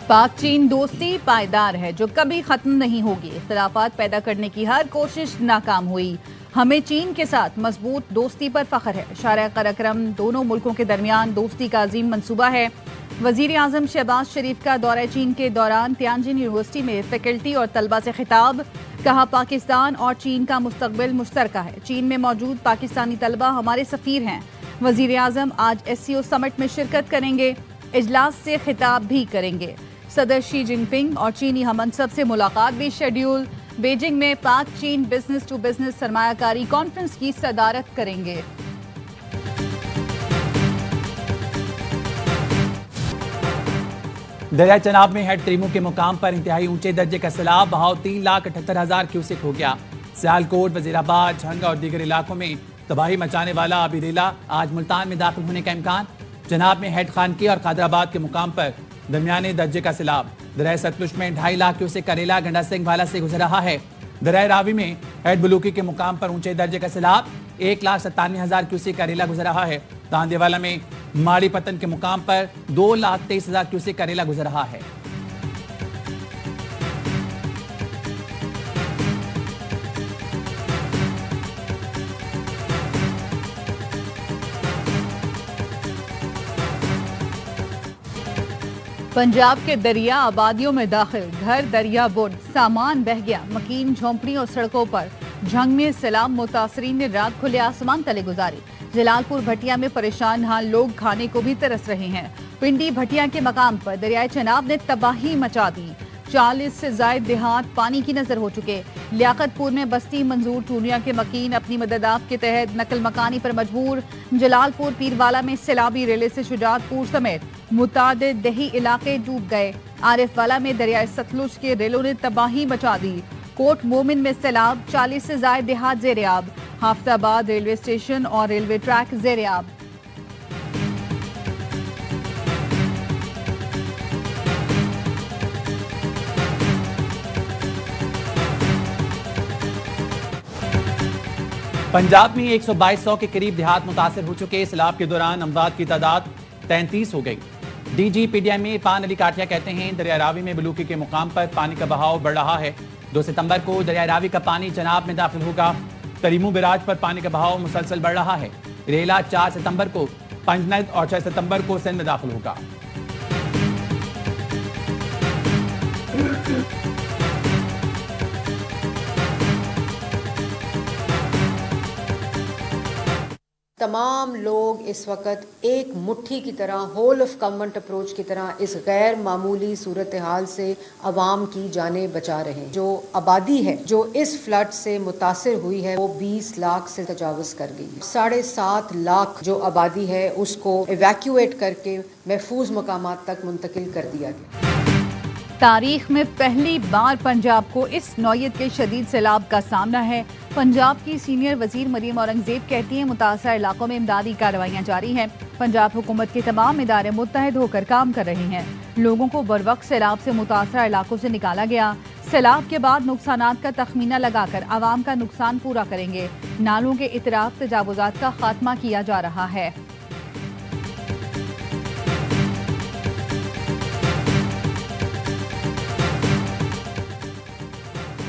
पाक चीन दोस्ती पायदार है जो कभी खत्म नहीं होगी। इख्तिलाफात पैदा करने की हर कोशिश नाकाम हुई। हमें चीन के साथ मजबूत दोस्ती पर फख्र है। शारा कराक्रम दोनों मुल्कों के दरमियान दोस्ती का अजीम मंसूबा है। वजीर आजम शहबाज शरीफ का दौरा चीन के दौरान तियानजिन यूनिवर्सिटी में फैकल्टी और तलबा से खिताब। कहा, पाकिस्तान और चीन का मुस्तकबिल मुश्तरका है। चीन में मौजूद पाकिस्तानी तलबा हमारे सफीर हैं। वजीर आजम आज SCO समिट में शिरकत करेंगे। इजलास से खिताब भी करेंगे। सदर शी जिनपिंग और चीनी हममनसब से मुलाकात भी शेड्यूल। बीजिंग में पाक चीन बिजनेस टू बिजनेस सरमायाकारी कॉन्फ्रेंस की सदारत करेंगे। दरिया चनाब में हेड त्रिमू के मुकाम पर इंतहाई ऊंचे दर्जे का सैलाब। बहाव 3,78,000 क्यूसेक हो गया। सियालकोट, वजीराबाद, झंगा और दीगर इलाकों में तबाही मचाने वाला अबीरेला आज मुल्तान में दाखिल होने का इम्कान। जनाब में हेड खानकी और खादराबाद के मुकाम पर दरमियाने दर्जे का सैलाब। दरिया सतलुज में 2.5 लाख क्यूसेक करेला गंडा सिंह वाला से गुजर रहा है। दरिया रावी में हेड बलूकी के मुकाम पर ऊंचे दर्जे का सैलाब। 1,97,000 क्यूसेक करेला गुजर रहा है। तांदेवाला में माड़ी पतन के मुकाम पर 2,23,000 क्यूसेक करेला गुजर रहा है। पंजाब के दरिया आबादियों में दाखिल। घर दरिया बुर्द, सामान बह गया। मकीन झोंपड़ी और सड़कों पर झंग में सैलाब मुतासरीन ने रात खुले आसमान तले गुजारी। जलालपुर भटिया में परेशान हाल लोग खाने को भी तरस रहे हैं। पिंडी भटिया के मकाम पर दरियाए चनाब ने तबाही मचा दी। 40 से जायद देहात पानी की नजर हो चुके। लियाकतपुर में बस्ती मंजूर चूनिया के मकीन अपनी मददात के तहत नकल मकानी पर मजबूर। जलालपुर पीरवाला में सैलाबी रेले से शुजातपुर समेत मुतादिद दही इलाके डूब गए। आरिफवाला में दरियाए सतलुज के रेलों ने तबाही मचा दी। कोट मोमिन में सैलाब, 40 से जायद देहात ज़ेर-ए-आब। हाफताबाद रेलवे स्टेशन और रेलवे ट्रैक ज़ेर-ए-आब। पंजाब में 122 के करीब देहात मुतासर हो चुके। सैलाब के दौरान अमवात की तादाद 33 हो गई। DG PDM में पान अली काठिया कहते हैं, दरिया रावी में बलूकी के मुकाम पर पानी का बहाव बढ़ रहा है। 2 सितंबर को दरिया रावी का पानी चनाब में दाखिल होगा। तरीमू बिराज पर पानी का बहाव मुसलसल बढ़ रहा है। रेला 4 सितंबर को पंजनद और 6 सितंबर को सिंध में दाखिल होगा। तमाम लोग इस वक्त एक मुट्ठी की तरह, होल ऑफ गवर्नमेंट अप्रोच की तरह इस गैर मामूली सूरत हाल से अवाम की जानें बचा रहे हैं। जो आबादी है जो इस फ्लड से मुतासिर हुई है वो 20 लाख से तजावुज कर गई है। 7.5 लाख जो आबादी है उसको इवैक्यूएट करके महफूज मकामात तक मुंतकिल कर दिया गया। तारीख में पहली बार पंजाब को इस नौयत के शदीद सैलाब का सामना है। पंजाब की सीनियर वजीर मरीम औरंगजेब कहती हैं, मुतासर इलाकों में इमदादी कार्रवाइयाँ जारी हैं। पंजाब हुकूमत के तमाम इदारे मुत्तहिद होकर काम कर रहे हैं। लोगों को बरवक्त सैलाब से मुतासर इलाकों से निकाला गया। सैलाब के बाद नुकसानात का तखमीना लगाकर आवाम का नुकसान पूरा करेंगे। नालों के इतराफ तजावुजात का खात्मा किया जा रहा है।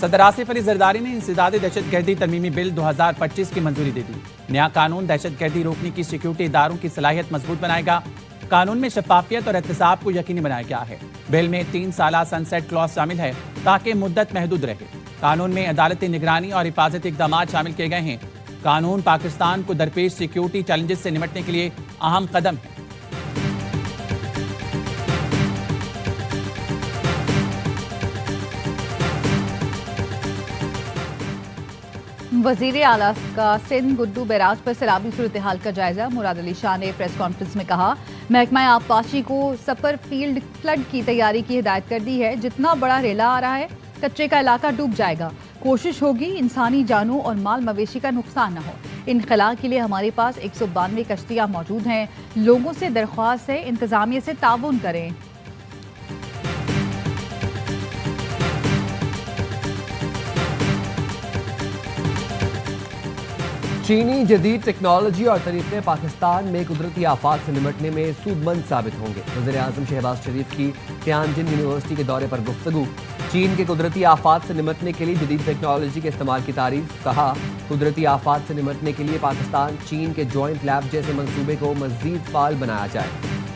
सदर आसिफ अली जरदारी ने इंसदाद दहशतगर्दी तरमीमी बिल 2025 की मंजूरी दे दी। नया कानून दहशतगर्दी रोकने की सिक्योरिटी इदारों की सलाहियत मजबूत बनाएगा। कानून में शफाफियत और एहतसाब को यकीनी बनाया गया है। बिल में 3 साला सनसेट क्लॉज शामिल है ताकि मुद्दत महदूद रहे। कानून में अदालती निगरानी और हिफाजती इक़दाम शामिल किए गए हैं। कानून पाकिस्तान को दरपेश सिक्योरिटी चैलेंजेस से निपटने के लिए अहम कदम है। वजीर आला का सिंध गुड्डू बैराज पर सैलाबी सूरत हाल का जायजा। मुराद अली शाह ने प्रेस कॉन्फ्रेंस में कहा, महकमा आबपाशी को सफर फील्ड फ्लड की तैयारी की हिदायत कर दी है। जितना बड़ा रेला आ रहा है कच्चे का इलाका डूब जाएगा। कोशिश होगी इंसानी जानों और माल मवेशी का नुकसान न हो। इनखला के लिए हमारे पास 192 कश्तियाँ मौजूद हैं। लोगों से दरख्वास्त है इंतजामिया से ताउन करें। चीनी जदीद टेक्नोलॉजी और तरीके पाकिस्तान में कुदरती आफात से निपटने में सूदमंद साबित होंगे। वज़ीर-ए-आज़म शहबाज शरीफ की तियानजिन यूनिवर्सिटी के दौरे पर गुफ्तगू। चीन के कुदरती आफात से निपटने के लिए जदीद टेक्नोलॉजी के इस्तेमाल की तारीफ। कहा, कुदरती आफात से निपटने के लिए पाकिस्तान चीन के जॉइंट लैब जैसे मंसूबे को मज़ीद फाल बनाया जाए।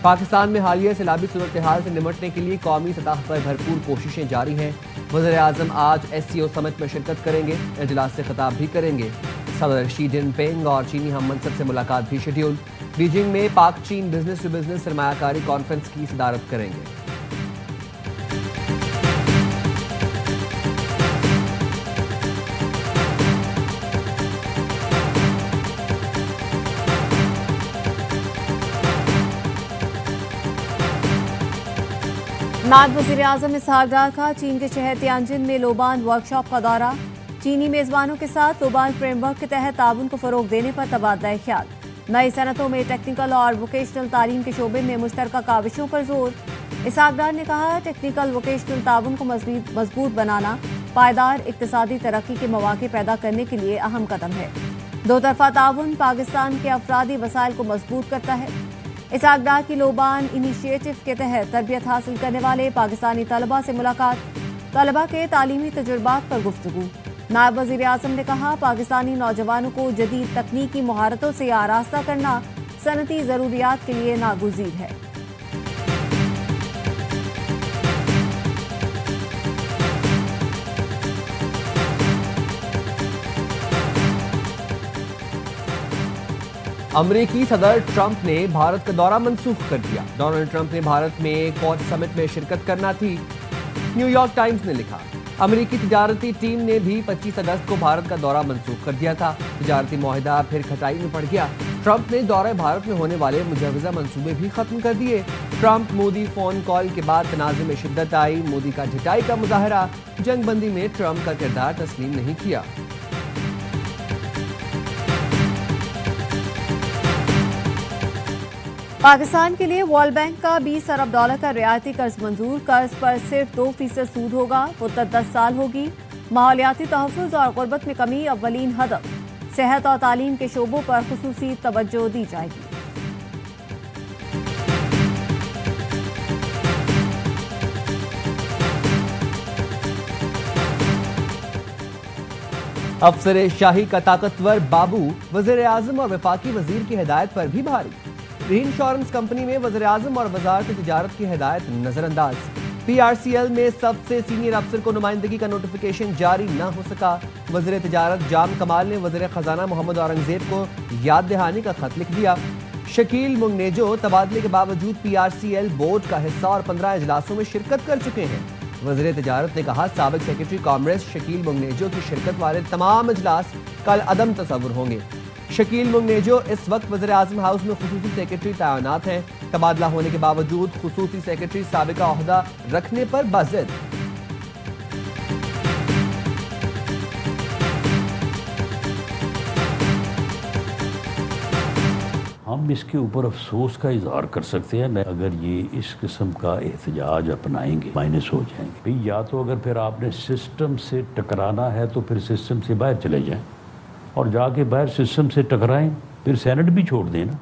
पाकिस्तान में हालिया सैलाबी सूरत हाल से निपटने के लिए कौमी सतह पर भरपूर कोशिशें जारी हैं। वज़ीर-ए-आज़म आज SCO समिट में शिरकत करेंगे, इजलास से खिताब भी करेंगे। सदर शी जिनपिंग और चीनी हम मनसब से मुलाकात भी शेड्यूल। बीजिंग में पाक चीन बिजनेस टू बिजनेस सरमायाकारी कॉन्फ्रेंस की सदारत करेंगे। नायब वज़ीर-ए-आज़म इसहाक डार का चीन के शहर तियानजिन में लोबान वर्कशॉप का दौरा। चीनी मेजबानों के साथ लोबान फ्रेमवर्क के तहत ताउन को फरोग देने पर तबादला ख्याल। नई सनतों में टेक्निकल और वोकेशनल तालीम के शोबे में मुश्तरका काविशों पर जोर। इसहाक डार ने कहा, टेक्निकल वोकेशनल ताउन को मजबूत बनाना पायदार इक्तिसादी तरक्की के मौके पैदा करने के लिए अहम कदम है। दो तरफा ताउन पाकिस्तान के अफरादी वसाइल को मजबूत करता है। इसहाक डार की लोबान इनिशिएटिव के तहत तरबियत हासिल करने वाले पाकिस्तानी तलबा से मुलाकात। तलबा के तालीमी तजुर्बात पर गुफ्तगू। नायब वज़ीर-ए-आज़म ने कहा, पाकिस्तानी नौजवानों को जदीद तकनीकी महारतों से आरास्ता करना सनती ज़रूरियात के लिए नागुज़ीर है। अमरीकी सदर ट्रंप ने भारत का दौरा मंसूख कर दिया। डोनाल्ड ट्रंप ने भारत में क्वाड समिट में शिरकत करना थी। न्यूयॉर्क टाइम्स ने लिखा, अमरीकी तिजारती टीम ने भी 25 अगस्त को भारत का दौरा मंसूख कर दिया था। तिजारती मुआहिदा फिर खटाई में पड़ गया। ट्रंप ने दौरे भारत में होने वाले मुजवज़ा मंसूबे भी खत्म कर दिए। ट्रंप मोदी फोन कॉल के बाद तनाज़े में शिद्दत आई। मोदी का ढिठाई का मुजाहरा। जंगबंदी में ट्रंप का किरदार तस्लीम नहीं किया। पाकिस्तान के लिए वर्ल्ड बैंक का 20 अरब डॉलर का रियायती कर्ज मंजूर। कर्ज पर सिर्फ 2% सूद होगा। मुद्दत 10 साल होगी। माहौलियाती तहफ़्फ़ुज़ और गुर्बत में कमी अव्वलीन हदफ। सेहत और तालीम के शोबों पर खुसूसी तवज्जो दी जाएगी। अफसर शाही का ताकतवर बाबू वज़ीर-ए-आज़म और वफाकी वजीर की हिदायत पर भी भारी। री इंश्योरेंस कंपनी में वज़ीर-ए-आज़म और वज़ारत तिजारत की हिदायत नजरअंदाज। PRCL में सबसे सीनियर अफसर को नुमाइंदगी का नोटिफिकेशन जारी न हो सका। वज़ीर तिजारत जाम कमाल ने वज़ीर खजाना मोहम्मद औरंगजेब को याद दहानी का खत लिख दिया। शकील मुंगनेजो तबादले के बावजूद PRCL बोर्ड का हिस्सा और 15 इजलासों में शिरकत कर चुके हैं। वज़ीर तिजारत ने कहा, साबिक सेक्रेटरी कांग्रेस शकील मुंगनेजो की शिरकत वाले तमाम इजलास कल अदम तसव्वुर होंगे। शकील मुंगनेजो इस वक्त वज़ीर-ए-आज़म हाउस में खुसूसी सेक्रेटरी तैनात हैं। तबादला होने के बावजूद खुसूसी सेक्रेटरी साबिका ओहदा रखने पर बाज़िद। हम इसके ऊपर अफसोस का इजहार कर सकते हैं। अगर ये इस किस्म का एहतजाज अपनाएंगे माइनस हो जाएंगे। भाई या तो अगर फिर आपने सिस्टम से टकराना है तो फिर सिस्टम से बाहर चले जाएं और जाके बाहर सिस्टम से टकराएं, फिर सेनेट भी छोड़ देना।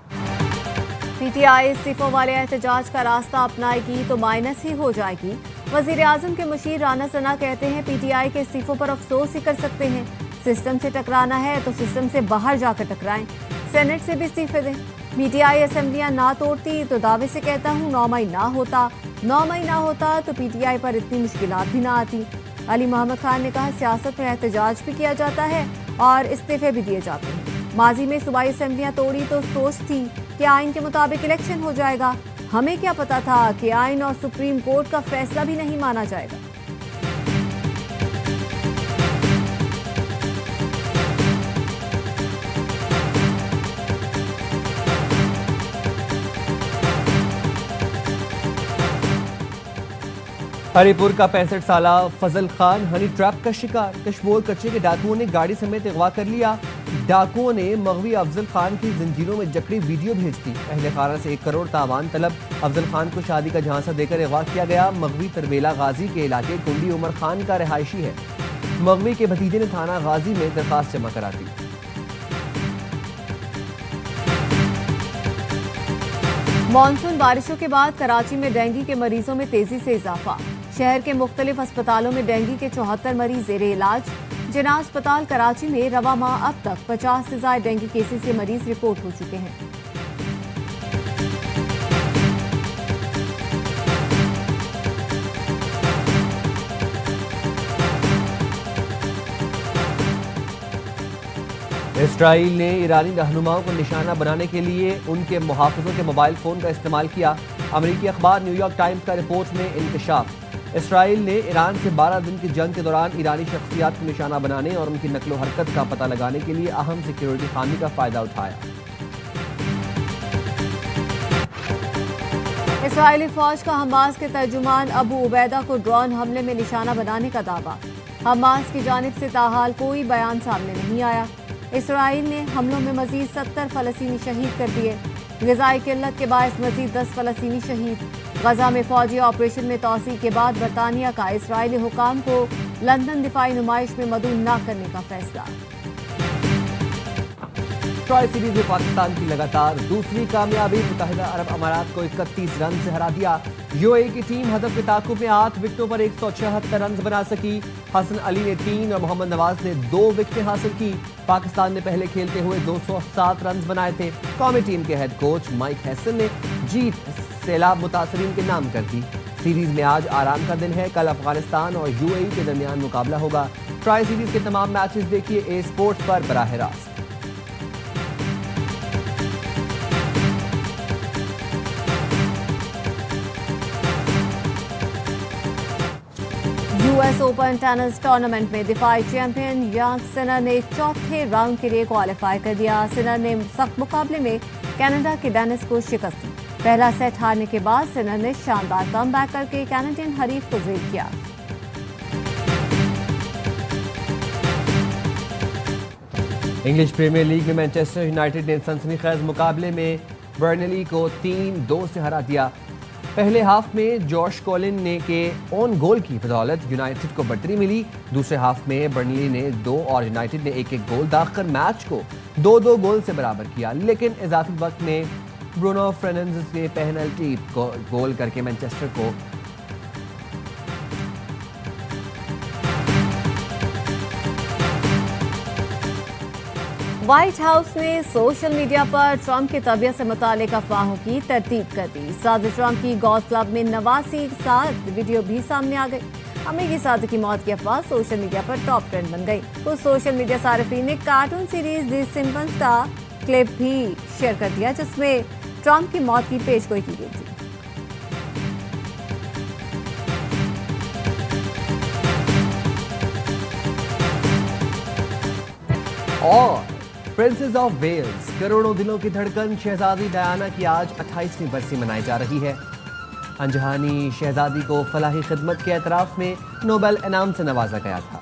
PTI इस्तीफों वाले एहतजाज का रास्ता अपनाएगी तो माइनस ही हो जाएगी। वज़ीर-ए-आज़म के मुशीर राना सना कहते हैं, PTI के इस्तीफों पर अफसोस ही कर सकते हैं। सिस्टम से टकराना है तो सिस्टम से बाहर जाकर टकराएं, सेनेट से भी इस्तीफे दें। PTI असेंबलियां ना तोड़ती तो दावे से कहता हूँ 9 मई ना होता। 9 मई ना होता तो PTI पर इतनी मुश्किलात भी ना आती। अली मोहम्मद खान ने कहा, सियासत में एहतजाज भी किया जाता है और इस्तीफे भी दिए जाते हैं। माजी में सूबाई असेंबलियां तोड़ी तो सोच थी कि आइन के मुताबिक इलेक्शन हो जाएगा। हमें क्या पता था कि आइन और सुप्रीम कोर्ट का फैसला भी नहीं माना जाएगा। हरिपुर का 65 साला फजल खान हनी ट्रैप का शिकार। कशमोर कच्चे के डाकुओं ने गाड़ी समेत अगवा कर लिया। डाकुओं ने मगवी अफजल खान की जंजीरों में जकड़ी वीडियो भेज दी। अहले खाना से 1 करोड़ तावान तलब। अफजल खान को शादी का झांसा देकर अगवा किया गया। मगवी तरबेला गाजी के इलाके कुंडी उमर खान का रहायशी है। मगवी के भतीजे ने थाना गाजी में दरखास्त जमा करा दी। मॉनसून बारिशों के बाद कराची में डेंगू के मरीजों में तेजी से इजाफा। शहर के मुख्तलिफ अस्पतालों में डेंगू के 74 मरीज जेरे इलाज। जिना अस्पताल कराची में रवा माह अब तक 50 से ज्यादा डेंगू केसेस के मरीज रिपोर्ट हो चुके हैं। इसराइल ने ईरानी रहनुमाओं को निशाना बनाने के लिए उनके मुहाफिजों के मोबाइल फोन का इस्तेमाल किया। अमेरिकी अखबार न्यूयॉर्क टाइम्स का रिपोर्ट में इंकशाफ। इसराइल ने ईरान से 12 दिन की जंग के दौरान ईरानी शख्सियात को निशाना बनाने और उनकी नकलो हरकत का पता लगाने के लिए अहम सिक्योरिटी खामी का फायदा उठाया। इसराइली फौज का हमास के तर्जुमान अबू उबैदा को ड्रोन हमले में निशाना बनाने का दावा। हमास की जानिब से ताहाल कोई बयान सामने नहीं आया। इसराइल ने हमलों में मजीद 70 फलस्तीनी शहीद कर दिए। ग़िज़ाई किल्लत के बायस मजीद 10 फलस्तीनी शहीद। गजा में फौजी ऑपरेशन में तोसी के बाद बरतानिया का इसराइली हुकाम को लंदन दिफाई नुमाइश में मदऊ न करने का फैसला। ट्रॉय सीरीज में पाकिस्तान की लगातार दूसरी कामयाबी। मुत्तहिदा अरब अमारात को 31 रन से हरा दिया। यूएई की टीम हदफ के ताकुब में 8 विकेटों पर 176 रन बना सकी। हसन अली ने 3 और मोहम्मद नवाज ने 2 विकेटें हासिल की। पाकिस्तान ने पहले खेलते हुए 207 रन बनाए थे। कौमी टीम के हेड कोच माइक हैसन ने जीत सैलाब मुतासरीन के नाम कर दी। सीरीज में आज आराम का दिन है। कल अफगानिस्तान और यूएई के दरमियान मुकाबला होगा। ट्राई सीरीज के तमाम मैचेस देखिए ए स्पोर्ट्स पर बराह रास्त। यूएस ओपन टेनिस टूर्नामेंट में दिफाई चैंपियन यांग सिनर ने चौथे राउंड के लिए क्वालिफाई कर दिया। सिनर ने सख्त मुकाबले में कनाडा के डेनिस को शिकस्त दी। पहला सेट हारने के बाद सिनर ने शानदार कमबैक करके कैनेडियन हरीफ को ज़ेल किया। इंग्लिश प्रीमियर लीग में मैनचेस्टर यूनाइटेड ने सनसनीखेज मुकाबले में बर्नली को 3-2 से हरा दिया। पहले हाफ में जॉश कोलिन ने के ऑन गोल की बदौलत यूनाइटेड को बढ़तरी मिली। दूसरे हाफ में बर्नली ने 2 और यूनाइटेड ने 1-1 गोल दाखिल मैच को 2-2 गोल से बराबर किया। लेकिन इजाफी वक्त में ब्रूनो फर्नांडिस ने पेनल्टी गोल करके मैनचेस्टर को व्हाइट हाउस ने सोशल मीडिया पर ट्रंप की तबीयत से मुतालिक अफवाहों की तरतीब कर दी। सदर ट्रंप की गोल्फ क्लब में 89 साथ वीडियो भी सामने आ गई। अमेरिकी सदर की मौत की अफवाह सोशल मीडिया पर टॉप ट्रेंड बन गई। कुछ सोशल मीडिया सारिफीन ने कार्टून सीरीज द सिम्पसंस का क्लिप भी शेयर कर दिया जिसमें ट्रंप की मौत की पेशगोई की गई थी। और प्रिंसेस ऑफ वेल्स करोड़ों दिलों की धड़कन शहजादी डायना की आज 28वीं बरसी मनाई जा रही है। अनजहानी शहजादी को फलाही खिदमत के एतराफ में नोबेल इनाम से नवाजा गया था।